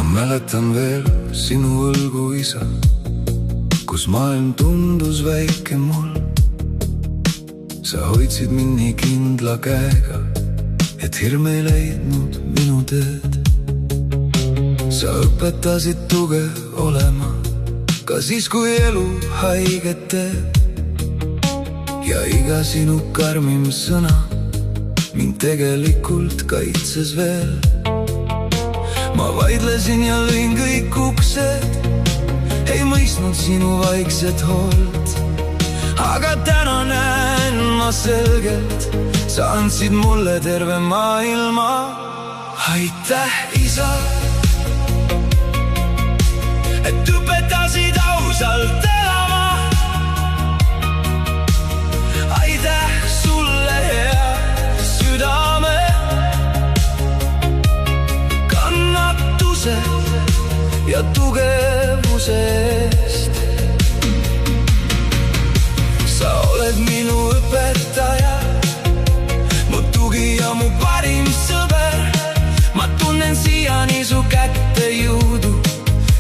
mäletan veel sinu õlgu, isa, kus maailm tundus väike mul. Sa hoidsid mind nii kindla käega, et hirm ei leidnud minu teed. Sa õpetasid tugev olema, ka siis, kui elu haiget teeb. Ja iga sinu karmim sõna mind tegelikult kaitses veel. Ma vaidlesin ja lõin kõik uksed, ei mõistnud sinu vaikset hoolt. Aga täna näen ma selgelt, sa andsid mulle terve maailma. Aitäh, isa, et õpetasid ausalt elama. Aitäh sulle, hea südame, kannatuse ja tugevuse eest. Sa oled minu õpetaja, mu tugi ja mu parim sõber. Ma tunnen siiani su kätte jõudu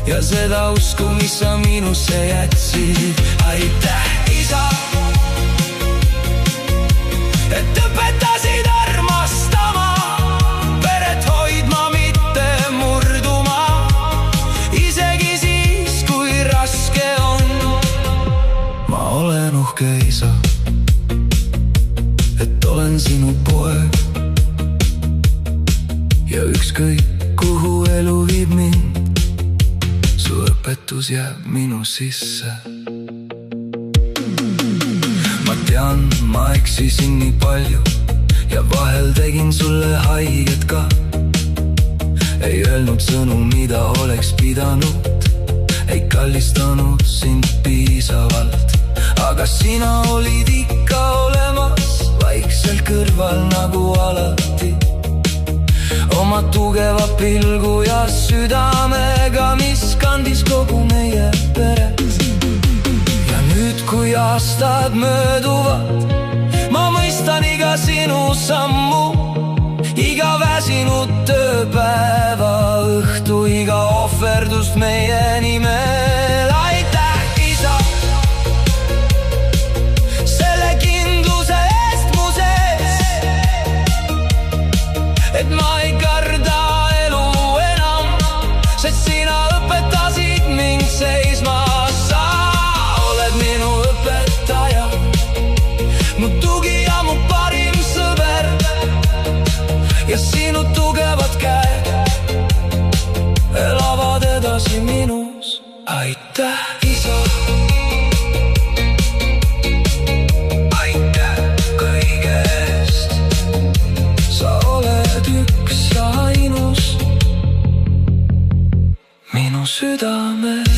ja seda usku, mis sa minusse jätsid. Aitäh, isa, et õpetasid armastama, peret hoidma, mitte murduma. Isegi siis, kui raske on, ma olen uhke, isa, et olen sinu poeg. Ja ükskõik, kuhu elu viib mind, su õpetus jääb minu sisse. Ma tean, ma eksisin nii palju ja vahel tegin sulle haiget ka. Ei öelnud sõnu, mida oleks pidanud, ei kallistanud sind piisavalt. Aga sina olid ikka olemas, vaikselt kõrval nagu alati. Oma tugeva pilgu ja südamega, mis kandis kogu meie peret. Ja nüüd, kui aastad mööduvad, ma mõistan iga sinu sammu, iga väsinud tööpäeva õhtu, iga ohverdust meie nimel. Aitäh, isa, selle kindluse eest mu sees, et ma ei karda elu enam, sest sina õpetasid mind seisma. Sa oled minu õpetaja, mu tugi ja mu parim sõber. Ja sinu tugevad käed elavad edasi minus. Aitäh, isa, aitäh kõige eest. Sa oled üks ja ainus minu südames.